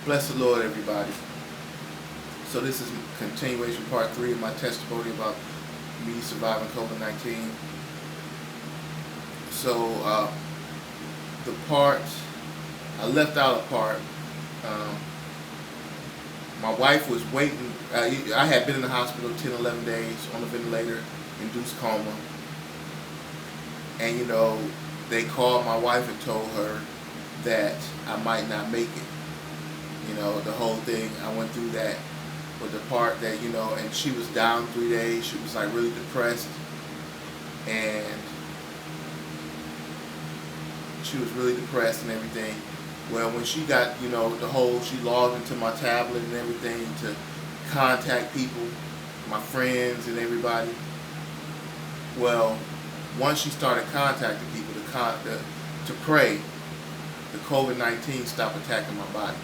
Bless the Lord, everybody. So this is continuation part 3 of my testimony about me surviving COVID-19. So the part, I left out a part. Um, my wife was waiting. I had been in the hospital 10, 11 days on a ventilator, induced coma. And they called my wife and told her that I might not make it. The whole thing, I went through that with the part that, and she was down 3 days. She was like really depressed. And she was really depressed and everything. Well, when she got, she logged into my tablet and everything to contact people, my friends and everybody. Well, once she started contacting people to pray, the COVID-19 stopped attacking my body.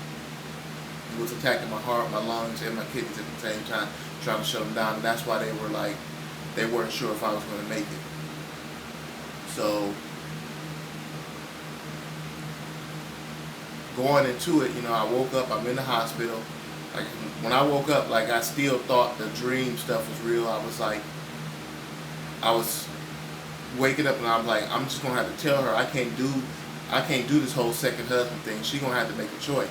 It was attacking my heart, my lungs, and my kidneys at the same time, trying to shut them down. And that's why they weren't sure if I was going to make it. So, going into it, I woke up, I'm in the hospital. Like, when I woke up, like, I still thought the dream stuff was real. I was waking up and I'm like, I'm just going to have to tell her I can't do this whole second husband thing. She's going to have to make a choice.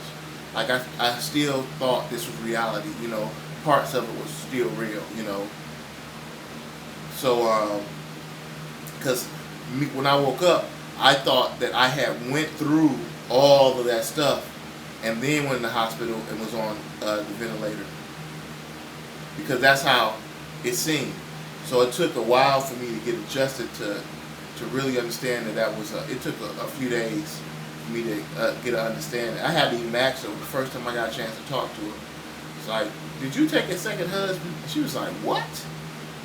Like, I still thought this was reality, parts of it was still real, So, because when I woke up, I thought that I had went through all of that stuff and then went in the hospital and was on the ventilator. Because that's how it seemed. So it took a while for me to get adjusted to really understand that was, it took a few days for me to get an understanding. I had to even ask her the first time I got a chance to talk to her. It's like, did you take a second husband? And she was like, what?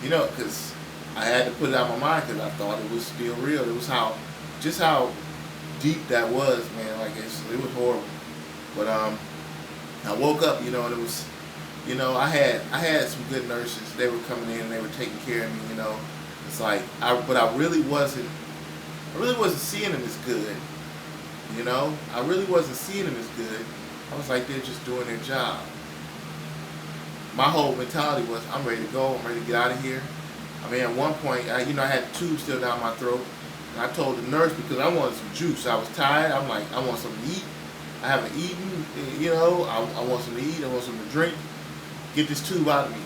Because I had to put it out of my mind because I thought it was still real. It was just how deep that was, man. Like, it was horrible. But I woke up, and it was, I had some good nurses. They were coming in and they were taking care of me, It's like, but I really wasn't seeing them as good, I really wasn't seeing them as good. I was like, they're just doing their job. My whole mentality was, I'm ready to go. I'm ready to get out of here. I mean, at one point, I had a tube still down my throat. And I told the nurse, because I wanted some juice. I was tired. I'm like, I want something to eat. I haven't eaten, I want something to eat. I want something to drink. Get this tube out of me.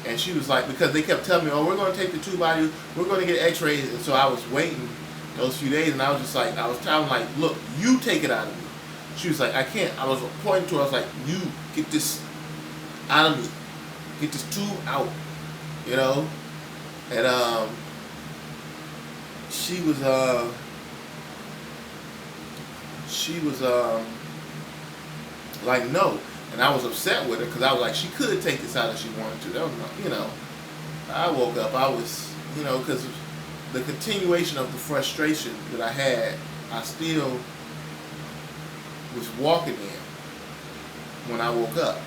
And she was like, because they kept telling me, oh, we're going to take the tube out of you. We're going to get x-rays. And so I was waiting those few days, and I was just like, I was telling her, like, look, you take it out of me. She was like, I can't. I was pointing to her. I was like, you get this out of me. Get this tube out. And she was like, no. And I was upset with her because I was like, she could take this out if she wanted to. That was, I woke up, I was, because the continuation of the frustration that I had, I still was walking in when I woke up.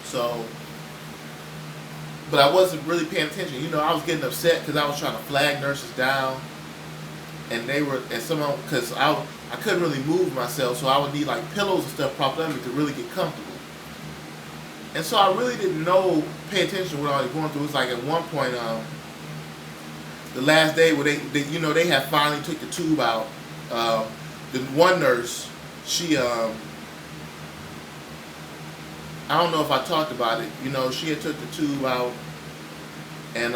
So, but I wasn't really paying attention. I was getting upset because I was trying to flag nurses down, and because I couldn't really move myself, so I would need like pillows and stuff propped under me to really get comfortable. And so I really didn't pay attention to what I was going through. It was like at one point, the last day where they had finally took the tube out. The one nurse, she, I don't know if I talked about it. She had took the tube out, and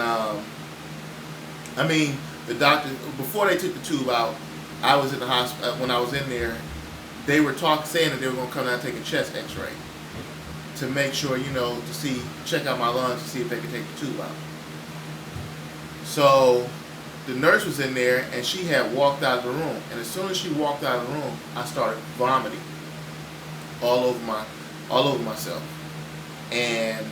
the doctor, before they took the tube out, I was in the hospital. When I was in there, they were saying that they were going to come down and take a chest X-ray to make sure, check out my lungs to see if they could take the tube out. So the nurse was in there, and she had walked out of the room. And as soon as she walked out of the room, I started vomiting all over myself. And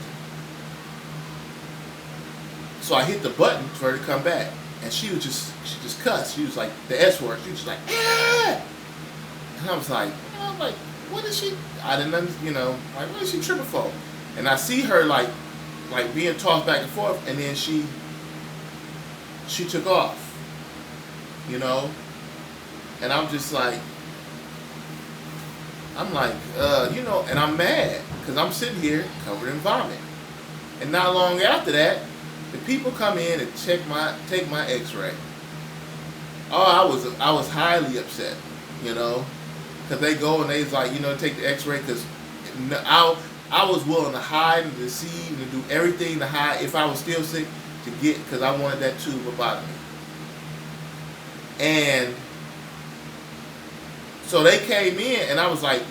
so I hit the button for her to come back. And she just cussed. She was like, the S word. She was just like, ah! And I was like, what is she? I didn't understand, like, what is she tripping for? And I see her like being tossed back and forth, and then she took off, And I'm just like, I'm like, and I'm mad because I'm sitting here covered in vomit. And not long after that, the people come in and take my X-ray. Oh, I was highly upset, you know, because they go and they's like, take the X-ray because I was willing to hide and deceive and do everything to hide if I was still sick to get because I wanted that tube up out of me. And so they came in and I was like,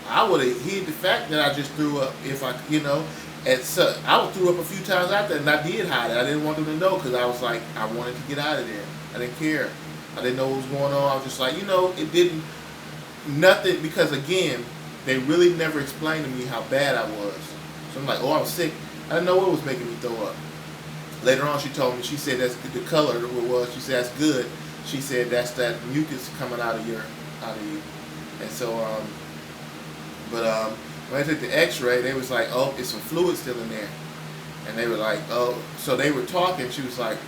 I would have hid the fact that I just threw up if and so I threw up a few times after and I did hide it. I didn't want them to know because I was like, I wanted to get out of there. I didn't care. I didn't know what was going on. I was just like, it didn't, nothing, because again, they really never explained to me how bad I was. So I'm like, oh, I'm sick. I didn't know what was making me throw up. Later on, she told me, she said that's the color it was. She said that's good. She said that's that mucus coming out of you. And so, when I took the X-ray, they was like, oh, it's some fluid still in there. And they were like, oh, so they were talking. She was like,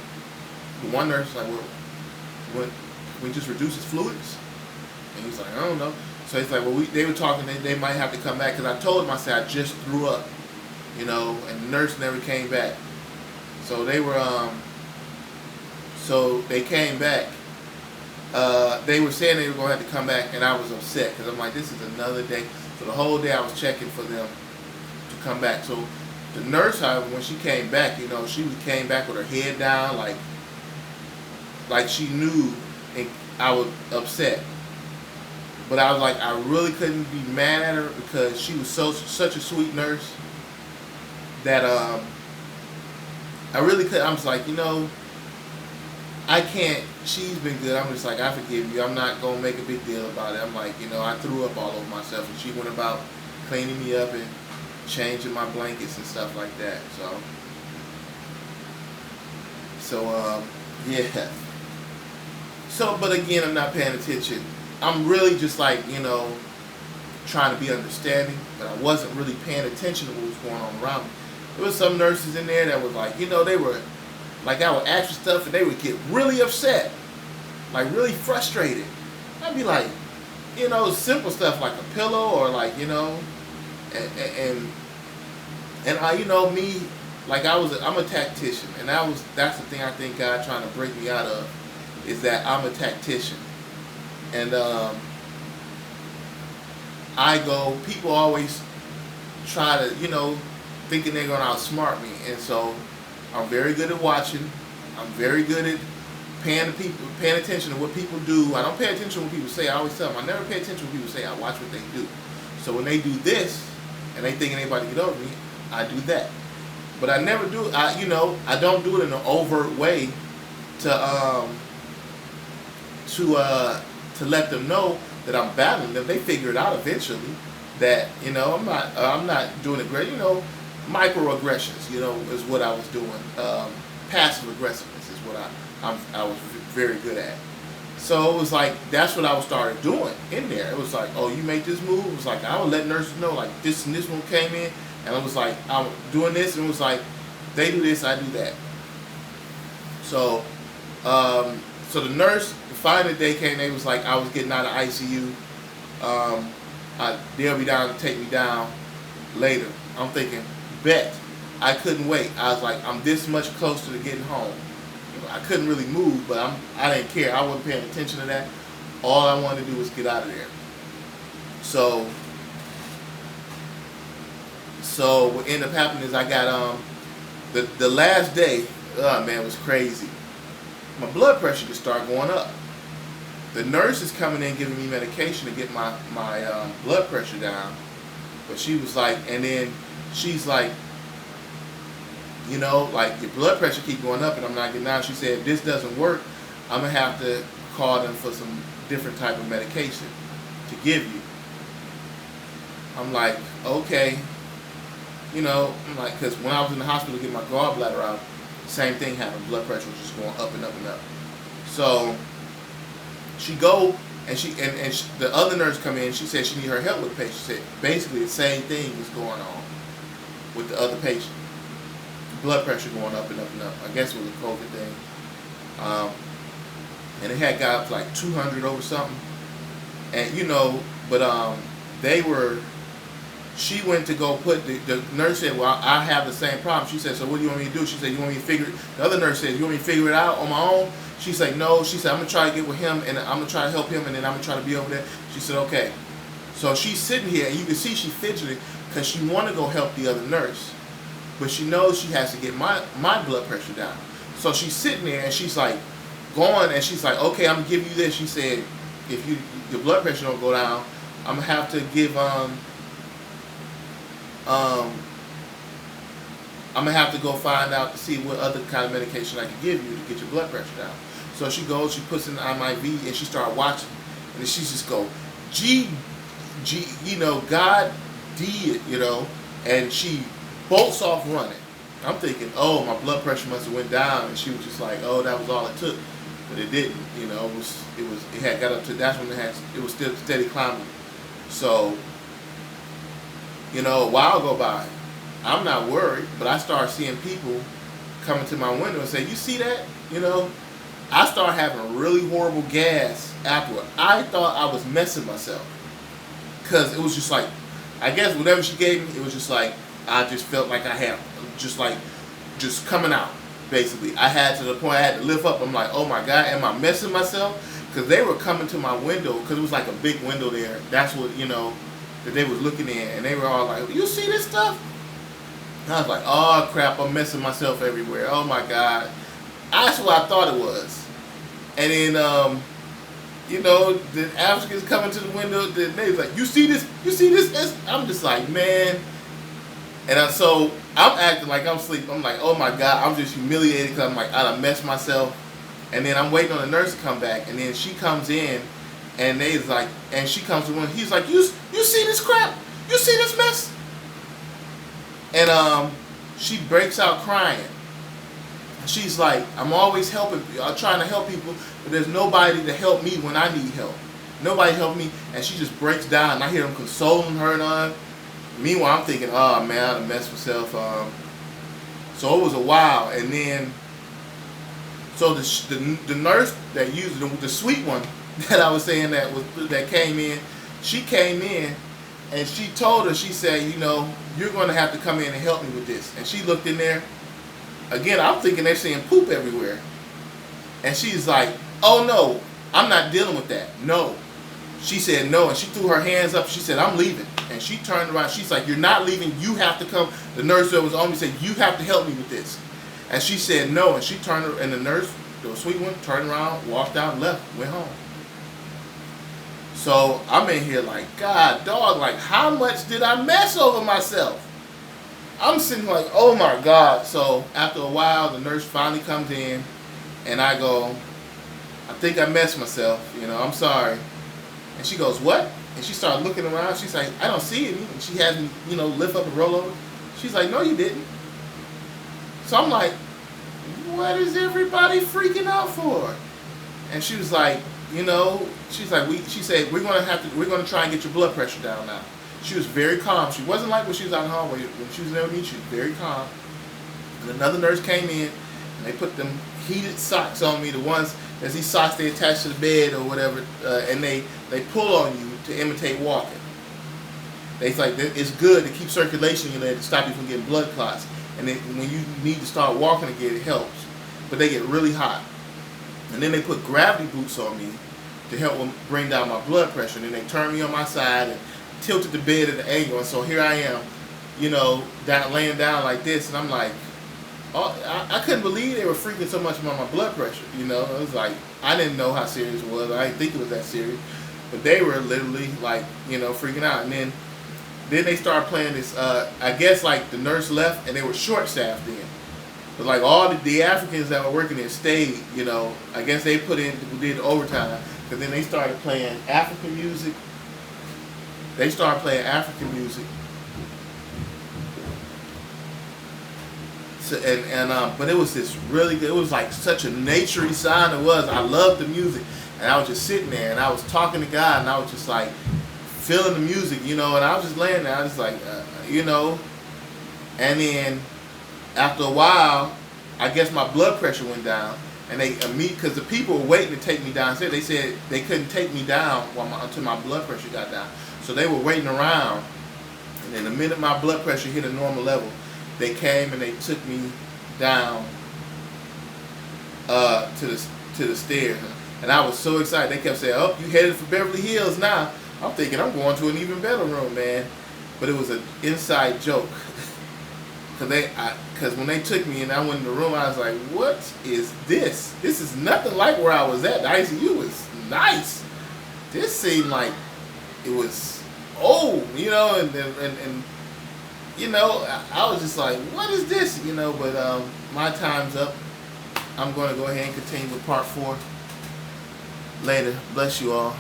the one nurse was like, well, we just reduce his fluids? And he's like, I don't know. So he's like, well, they were talking, they might have to come back. Because I told him, I said, I just threw up, and the nurse never came back. So they were, so they came back. They were saying they were going to have to come back, and I was upset. Because I'm like, this is another day. So the whole day I was checking for them to come back. So the nurse, however, when she came back, she came back with her head down, like she knew, and I was upset. But I was like, I really couldn't be mad at her because she was such a sweet nurse that I really could. I'm just like, I can't. She's been good. I'm just like, I forgive you. I'm not gonna make a big deal about it. I'm like, I threw up all over myself, and she went about cleaning me up and changing my blankets and stuff like that. So yeah. So, but again, I'm not paying attention. I'm really just like, trying to be understanding, but I wasn't really paying attention to what was going on around me. There was some nurses in there that was like, they were, like I would ask for stuff and they would get really upset, like really frustrated. I'd be like, simple stuff like a pillow or like, and I, me, like I'm a tactician, and that's the thing I think God trying to break me out of, is that I'm a tactician. And people always try to, thinking they're going to outsmart me. And so I'm very good at watching. I'm very good at paying attention to what people do. I don't pay attention to what people say. I always tell them, I never pay attention to what people say. I watch what they do. So when they do this, and they thinking anybody get over me, I do that. But I never do, I don't do it in an overt way to let them know that I'm battling them. They figure it out eventually that, I'm not doing it great. Microaggressions, is what I was doing. Passive aggressiveness is what I was very good at. So it was like, that's what I was started doing in there. It was like, oh, you make this move? It was like, I would let nurses know, like this and this one came in, and I was like, I'm doing this, and it was like, they do this, I do that. So, so the nurse, the final day came, they was like, I was getting out of ICU. They'll be down to take me down later. I'm thinking, bet. I couldn't wait. I was like, I'm this much closer to getting home. I couldn't really move, but I didn't care. I wasn't paying attention to that. All I wanted to do was get out of there. So what ended up happening is I got the last day. Oh man, it was crazy. My blood pressure just started going up. The nurse is coming in giving me medication to get my blood pressure down, but she was like, and then she's like, like your blood pressure keep going up and I'm not getting down. She said, if this doesn't work, I'm gonna have to call them for some different type of medication to give you. I'm like, okay, I'm like, because when I was in the hospital to get my gallbladder out, same thing happened. Blood pressure was just going up and up and up. So she go and the other nurse come in. She said she need her help with the patient. She said basically the same thing was going on with the other patient. Blood pressure going up and up and up. I guess it was a COVID thing. And it had got up like 200 over something. And but they were. She went to go put the nurse said, well, I have the same problem. She said, so what do you want me to do? She said, you want me to figure it? The other nurse said, you want me to figure it out on my own? She's like, no. She said, I'm going to try to get with him, and I'm going to try to help him, and then I'm going to try to be over there. She said, okay. So she's sitting here, and you can see she's fidgeting because she want to go help the other nurse. But she knows she has to get my blood pressure down. So she's sitting there, and she's like going, and she's like, okay, I'm going to give you this. She said, if your blood pressure don't go down, I'm going to have to give, I'm gonna have to go find out to see what other kind of medication I can give you to get your blood pressure down. So she goes, she puts in the IV, and she started watching, and then she just go, God did, and she bolts off running. I'm thinking, oh, my blood pressure must have went down, and she was just like, oh, that was all it took, but it didn't. It had got up to, that's when it was still steady climbing. So, a while go by. I'm not worried, but I start seeing people coming to my window and say, you see that? I started having really horrible gas afterward. I thought I was messing myself. Because it was just like, I guess whatever she gave me, it was just like, I just felt like I had, just coming out, basically. I had to the point I had to lift up. I'm like, oh my God, am I messing myself? Because they were coming to my window, because it was like a big window there. That's what, that they was looking in, and they were all like, you see this stuff? And I was like, oh crap, I'm messing myself everywhere. Oh my God. That's what I thought it was. And then, the Africans coming to the window, they was like, you see this? You see this? I'm just like, man. And so I'm acting like I'm asleep. I'm like, oh my God, I'm just humiliated because I'm like, I done messed myself. And then I'm waiting on the nurse to come back, and then she comes in. And she comes to one. He's like, you see this crap? You see this mess? And she breaks out crying. She's like, I'm always helping. I'm trying to help people, but there's nobody to help me when I need help. Nobody helped me, and she just breaks down. And I hear them consoling her and on. Meanwhile, I'm thinking, oh man, I done messed myself. So it was a while, and then, so the nurse that used the sweet one. That I was saying that came in, she came in, and she told her, she said, you're going to have to come in and help me with this. And she looked in there. Again, I'm thinking they're seeing poop everywhere. And she's like, oh no, I'm not dealing with that. No. She said no, and she threw her hands up. She said, I'm leaving. And she turned around. She's like, you're not leaving. You have to come. The nurse that was on me said, you have to help me with this. And she said no, and she turned, and the nurse, the sweet one, turned around, walked out, left, went home. So I'm in here like, God, dog, like how much did I mess over myself? I'm sitting like, oh my God. So after a while, the nurse finally comes in, and I go, I think I messed myself, I'm sorry. And she goes, what? And she started looking around. She's like, I don't see any. And she has me, lift up and roll over. She's like, no, you didn't. So I'm like, what is everybody freaking out for? And she was like, she's like, she said, we're gonna try and get your blood pressure down now. She was very calm. She wasn't like when she was out in the hallway. When she was there with me, she was very calm. And another nurse came in, and they put them heated socks on me, the ones, as these socks they attach to the bed or whatever, and they pull on you to imitate walking. They like, it's good to keep circulation in there to stop you from getting blood clots. And when you need to start walking again, it helps. But they get really hot. And then they put gravity boots on me to help them bring down my blood pressure. And then they turned me on my side and tilted the bed at an angle. And so here I am, laying down like this. And I'm like, I couldn't believe they were freaking so much about my blood pressure. It was like, I didn't know how serious it was. I didn't think it was that serious. But they were literally like, freaking out. And then they started playing this, I guess like the nurse left and they were short staffed then. But like all the Africans that were working there stayed, I guess they did overtime. Because then they started playing African music. So, but it was it was like such a naturey sound it was. I loved the music. And I was just sitting there and I was talking to God and I was just like feeling the music, and I was just laying there. I was like, and then after a while, I guess my blood pressure went down, and because the people were waiting to take me downstairs. They said they couldn't take me down until my blood pressure got down. So they were waiting around, and then the minute my blood pressure hit a normal level, they came and they took me down to the stairs. And I was so excited. They kept saying, "Oh, you headed for Beverly Hills now." I'm thinking I'm going to an even better room, man. But it was an inside joke. Because when they took me and I went in the room, I was like, "What is this? This is nothing like where I was at. The ICU was nice. This seemed like it was old, you know." And you know, I was just like, "What is this?" You know. But my time's up. I'm going to go ahead and continue with part 4 later. Bless you all.